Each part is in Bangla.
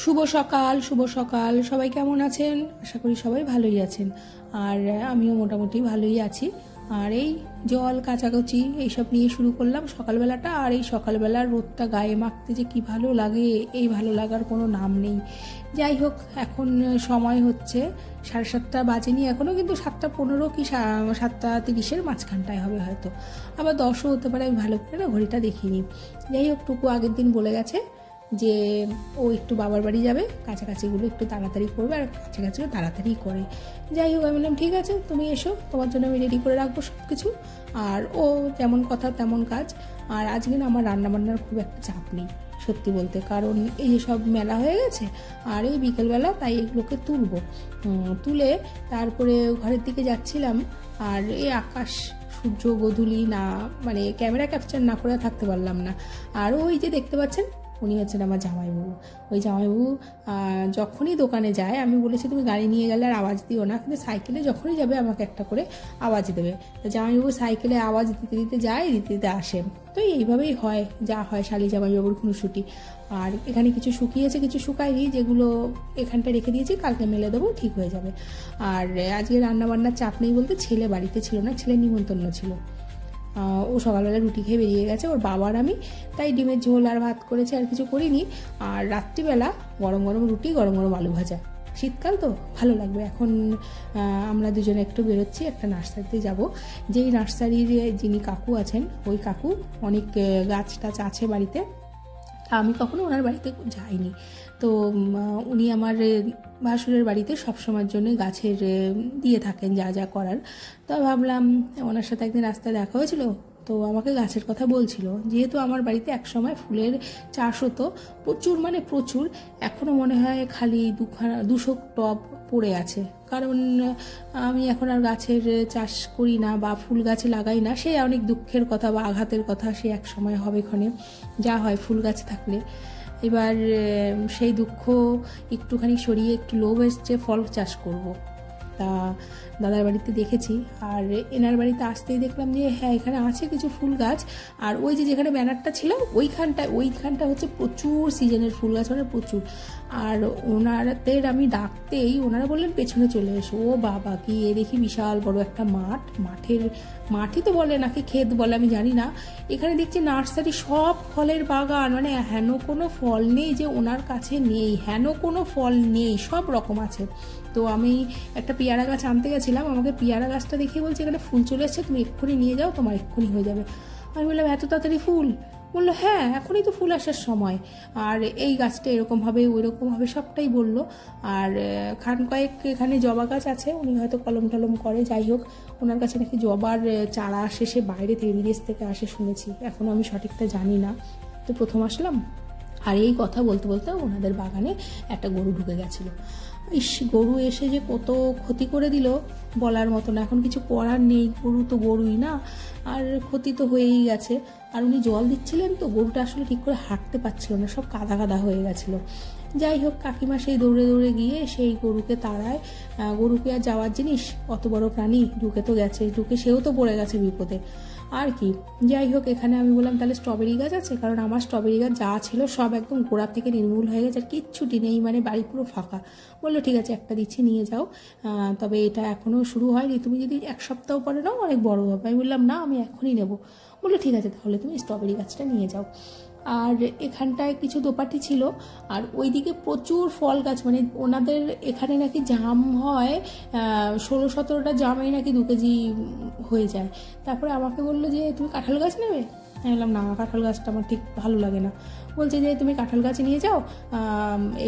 শুভ সকাল, শুভ সকাল। সবাই কেমন আছেন? আশা করি সবাই ভালোই আছেন। আর আমিও মোটামুটি ভালোই আছি। আর এই জল কাচাকুচি এইসব নিয়ে শুরু করলাম সকালবেলাটা। আর এই সকালবেলার রোদটা গায়ে মাখতে যে কি ভালো লাগে, এই ভালো লাগার কোনো নাম নেই। যাই হোক, এখন সময় হচ্ছে 7:30 বাজেনি এখনও, কিন্তু 7:15 কি 7:30 মাঝখানটায় হবে হয়তো, আবার 10ও হতে পারে। আমি ভালো করে না ঘড়িটা দেখিনি। যাই হোক, টুকু আগের দিন বলে গেছে যে ও একটু বাবার বাড়ি যাবে, কাছাকাছিগুলো একটু তাড়াতাড়ি করবে, আর কাছাকাছিও তাড়াতাড়ি করে। যাই হোক, আমি বললাম ঠিক আছে, তুমি এসো, তোমার জন্য আমি রেডি করে রাখবো সব কিছু। আর ও যেমন কথা তেমন কাজ। আর আজকে না আমার রান্নাবান্নার খুব একটা চাপ নেই সত্যি বলতে, কারণ এই যে সব মেলা হয়ে গেছে আর এই বিকেলবেলা তাই এগুলোকে তুলে তারপরে ঘরের দিকে যাচ্ছিলাম। আর এই আকাশ সূর্য গোধূলি না, মানে ক্যামেরা ক্যাপচার না করে থাকতে পারলাম না। আর ওই যে দেখতে পাচ্ছেন, উনি হচ্ছেন আমার জামাইবাবু। ওই জামাইবাবু যখনই দোকানে যায়, আমি বলেছি তুমি গাড়ি নিয়ে গেলে আর আওয়াজ দিও না, কিন্তু সাইকেলে যখনই যাবে আমাকে একটা করে আওয়াজ দেবে। তো জামাইবাবু সাইকেলে আওয়াজ দিতে দিতে যায়, দিতে দিতে আসে। তো এইভাবেই হয়, যা হয় শালি জামাইবাবুর খুনসুটি। আর এখানে কিছু শুকিয়েছে, কিছু শুকায়নি, যেগুলো এখানটা রেখে দিয়েছি, কালকে মেলে দেবো, ঠিক হয়ে যাবে। আর আজকে রান্নাবান্নার চাপ নেই বলতে, ছেলে বাড়িতে ছিল না, ছেলের নিমন্ত্রণ ছিল। ও সকালবেলা রুটি খেয়ে বেরিয়ে গেছে, ওর বাবার আমি, তাই ডিমের ঝোল আর ভাত করেছি, আর কিছু করিনি। আর রাত্রিবেলা গরম গরম রুটি, গরম গরম আলু ভাজা। শীতকাল তো ভালো লাগবে। এখন আমরা দুজনে একটু বেরোচ্ছি, একটা নার্সারিতে যাব। যেই নার্সারির যিনি কাকু আছেন, ওই কাকু অনেক গাছ টাছ আছে বাড়িতে। আমি কখনো ওনার বাড়িতে যাইনি। তো উনি আমার ভাসুরের বাড়িতে সবসময়ের জন্য গাছের দিয়ে থাকেন যা যা করার। তো ভাবলাম, ওনার সাথে একদিন রাস্তায় দেখা হয়েছিল, তো আমাকে গাছের কথা বলছিল। যেহেতু আমার বাড়িতে একসময় ফুলের চাষ হতো প্রচুর, মানে প্রচুর, এখনও মনে হয় খালি 200 টব পড়ে আছে। কারণ আমি এখন আর গাছের চাষ করি না বা ফুল গাছে লাগাই না। সে অনেক দুঃখের কথা বা আঘাতের কথা, সে এক সময় হবে ক্ষণে, যা হয় ফুল গাছ থাকলে। এবার সেই দুঃখ একটুখানি সরিয়ে একটু লোভ এসছে, ফল চাষ করব। তা দাদার বাড়িতে দেখেছি, আর এনার বাড়িতে আসতেই দেখলাম যে হ্যাঁ, এখানে আছে কিছু ফুল গাছ। আর ওই যে যেখানে ব্যানারটা ছিল ওইখানটা হচ্ছে প্রচুর সিজনের ফুল গাছ, মানে প্রচুর। আর ওনাদের আমি ডাকতেই ওনারা বললেন পেছনে চলে এসো। ও বাবা, কি এ দেখি বিশাল বড় একটা মাঠই তো বলে নাকি ক্ষেত বলে আমি জানি না। এখানে দেখছি নার্সারি, সব ফলের বাগান, মানে হেন কোনো ফল নেই যে ওনার কাছে নেই, হেন কোনো ফল নেই, সব রকম আছে। তো আমি একটা পেয়ারা গাছ আনতে গেছিলাম, আমাকে পেয়ারা গাছটা দেখে বলছে এখানে ফুল চলে এসছে, তুমি এক্ষুনি নিয়ে যাও, তোমার এক্ষুনি হয়ে যাবে। আমি বললাম এত তাড়াতাড়ি ফুল? বললো হ্যাঁ, এখনই তো ফুল আসার সময়, আর এই গাছটা এরকম হবে ওই রকম হবে, সবটাই বললো। আর খান কয়েক এখানে জবা গাছ আছে, উনি হয়তো কলম টলম করে। যাই হোক, ওনার কাছে নাকি জবার চারা আসে, সে বাইরে থেকে বিদেশ থেকে আসে শুনেছি, এখনও আমি সঠিকটা জানি না। তো প্রথম আসলাম, আর এই কথা বলতে বলতে ওনাদের বাগানে একটা গরু ঢুকে গেছিল। গরু এসে যে কত ক্ষতি করে দিল বলার মতো না। এখন কিছু করার নেই, গরু তো গরুই না, আর ক্ষতি তো হয়েই গেছে। আর উনি জল দিচ্ছিলেন, তো গরুটা আসলে ঠিক করে হাঁটতে পারছিল না, সব কাদা কাদা হয়ে গেছিলো। যাই হোক, কাকিমা সেই দৌড়ে দৌড়ে গিয়ে সেই গরুকে তাড়ায়। গরুকে আর যাওয়ার জিনিস, অত বড় প্রাণী ঢুকে তো গেছে, ঢুকে সেও তো পড়ে গেছে বিপদে আর কি। যাই হোক, এখানে আমি বললাম তাহলে স্ট্রবেরি গাছ আছে, কারণ আমার স্ট্রবেরি গাছ যা ছিল সব একদম গোড়া থেকে নির্মূল হয়ে গেছে, আর কিচ্ছুটি নেই, মানে বাড়ি পুরো ফাঁকা। বললো ঠিক আছে, একটা দিচ্ছি, নিয়ে যাও, তবে এটা এখনও শুরু হয়নি, তুমি যদি 1 সপ্তাহ পরে নাও অনেক বড় হবে। আমি বললাম না, আমি এখনই নেবো। বললো ঠিক আছে, তাহলে তুমি স্ট্রবেরি গাছটা নিয়ে যাও। আর এখানটায় কিছু দোপাটি ছিল, আর ওইদিকে প্রচুর ফল গাছ, মানে ওনাদের এখানে নাকি জাম হয়, 16-17টা জামই নাকি 2 কেজি হয়ে যায়। তারপরে আমাকে বললো যে তুমি কাঁঠাল গাছ নেবে? আমি বললাম না, কাঁঠাল গাছটা আমার ঠিক ভালো লাগে না। বলছে যে তুমি কাঁঠাল গাছ নিয়ে যাও,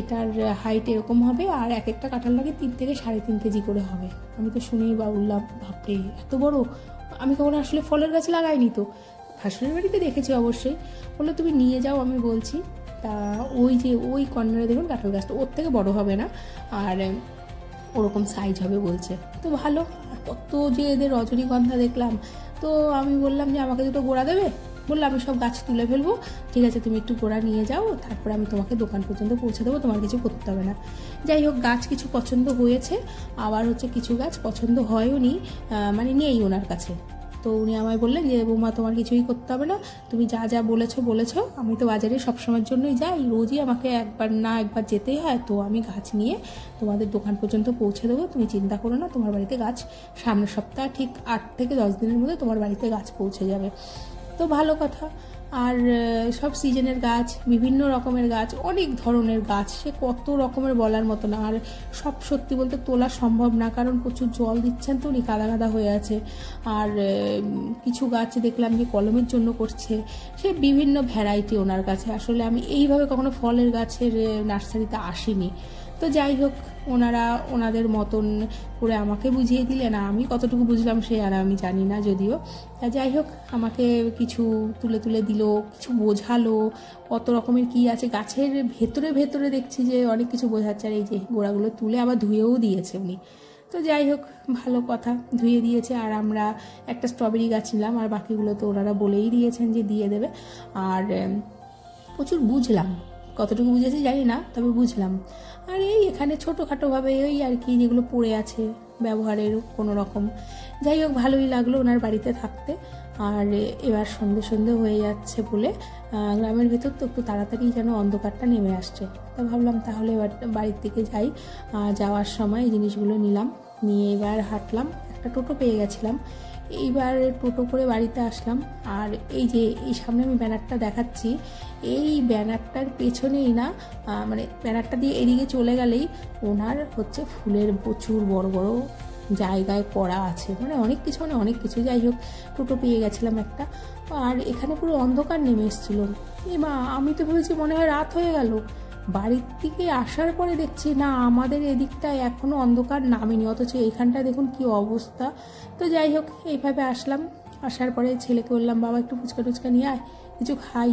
এটার হাইট এরকম হবে, আর এক একটা কাঁঠাল নাকি 3 থেকে 3.5 কেজি করে হবে। আমি তো শুনেই বললাম বাপরে, এত বড়! আমি কখনো আসলে ফলের গাছ লাগাইনি, তো ভাসুরের বাড়িতে দেখেছি অবশ্যই। বললো তুমি নিয়ে যাও, আমি বলছি। তা ওই কর্নারে দেখুন কাঁঠাল গাছটা, ওর থেকে বড় হবে না, আর ওরকম সাইজ হবে বলছে। তো ভালো। আর কত যে এদের রজনীগন্ধা দেখলাম। তো আমি বললাম যে আমাকে 2টো গোড়া দেবে? বললো আমি সব গাছ তুলে ফেলবো, ঠিক আছে তুমি একটু গোড়া নিয়ে যাও, তারপরে আমি তোমাকে দোকান পর্যন্ত পৌঁছে দেবো, তোমার কিছু করতে হবে না। যাই হোক, গাছ কিছু পছন্দ হয়েছে, আবার হচ্ছে কিছু গাছ পছন্দ হয়ও নি, মানে নেই ওনার কাছে। তো উনি আমায় বললেন যে বৌমা তোমার কিছুই করতে হবে না, তুমি যা যা বলেছো, আমি তো বাজারে সবসময়ের জন্যই যাই, রোজই আমাকে একবার যেতেই হয়, তো আমি গাছ নিয়ে তোমাদের দোকান পর্যন্ত পৌঁছে দেবো, তুমি চিন্তা করো না, তোমার বাড়িতে গাছ সামনের সপ্তাহ ঠিক 8 থেকে 10 দিনের মধ্যে তোমার বাড়িতে গাছ পৌঁছে যাবে। তো ভালো কথা। আর সব সিজনের গাছ, বিভিন্ন রকমের গাছ, অনেক ধরনের গাছ, সে কত রকমের বলার মতো না। আর সব সত্যি বলতে তোলা সম্ভব না, কারণ প্রচুর জল দিচ্ছেন তো উনি, কাদা কাদা হয়ে আছে। আর কিছু গাছ দেখলাম যে কলমের জন্য করছে, সে বিভিন্ন ভ্যারাইটি ওনার কাছে। আসলে আমি এইভাবে কখনো ফলের গাছের নার্সারিতে আসিনি। তো যাই হোক, ওনারা ওনাদের মতন করে আমাকে বুঝিয়ে দিলেন, আর আমি কতটুকু বুঝলাম সে আর আমি জানি না যদিও। যাই হোক, আমাকে কিছু তুলে তুলে দিল, কিছু বোঝালো কত রকমের কি আছে গাছের ভেতরে দেখছি যে অনেক কিছু বোঝাচ্ছে। আর এই যে গোড়াগুলো তুলে আবার ধুয়েও দিয়েছে উনি। তো যাই হোক, ভালো কথা, ধুয়ে দিয়েছে। আর আমরা একটা স্ট্রবেরি গাছ নিলাম, আর বাকিগুলো তো ওনারা বলেই দিয়েছেন যে দিয়ে দেবে। আর প্রচুর বুঝলাম, কতটুকু বুঝেছি জানি না, তবে বুঝলাম। আর এই এখানে ছোটোখাটোভাবে ওই আর কি যেগুলো পড়ে আছে ব্যবহারের কোনো রকম। যাই হোক, ভালোই লাগলো ওনার বাড়িতে থাকতে। আর এবার সন্ধে হয়ে যাচ্ছে বলে গ্রামের ভেতর তো একটু তাড়াতাড়ি যেন অন্ধকারটা নেমে আসছে। তা ভাবলাম তাহলে এবার বাড়ির দিকে যাই। যাওয়ার সময় এই জিনিসগুলো নিয়ে এবার হাঁটলাম, একটা টোটো পেয়ে গেছিলাম। এইবার টোটো করে বাড়িতে আসলাম। আর এই যে এই সামনে আমি ব্যানারটা দেখাচ্ছি, এই ব্যানারটার পেছনেই না, মানে ব্যানারটা দিয়ে এদিকে চলে গেলেই ওনার হচ্ছে ফুলের প্রচুর বড় বড় জায়গায় করা আছে, মানে অনেক কিছু। যাই হোক, টোটো পেয়ে গেছিলাম একটা। আর এখানে পুরো অন্ধকার নেমে এসেছিল। মা, আমি তো ভেবেছি মনে হয় রাত হয়ে গেল। বাড়ির দিকে আসার পরে দেখছি না, আমাদের এদিকটায় এখনও অন্ধকার নামেনি, অথচ এইখানটা দেখুন কি অবস্থা। তো যাই হোক, এইভাবে আসলাম। আসার পরে ছেলেকে বললাম, বাবা একটু ফুচকা টুচকা নিয়ে আয়, কিছু খাই।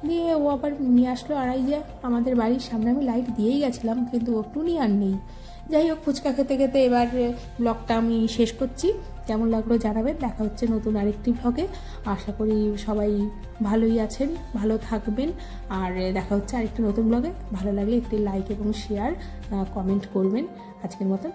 দিয়ে ও আবার নিয়ে আসলো। আর এই যে আমাদের বাড়ির সামনে আমি লাইট দিয়েই গেছিলাম, কিন্তু টুনি আর নেই। যাই হোক, ফুচকা খেতে খেতে এবার ব্লগটা আমি শেষ করছি। কেমন লাগলো জানাবেন। দেখা হচ্ছে নতুন আরেকটি ব্লগে। আশা করি সবাই ভালোই আছেন, ভালো থাকবেন। আর দেখা হচ্ছে আরেকটি নতুন ব্লগে। ভালো লাগলে একটি লাইক এবং শেয়ার, কমেন্ট করবেন। আজকের মতন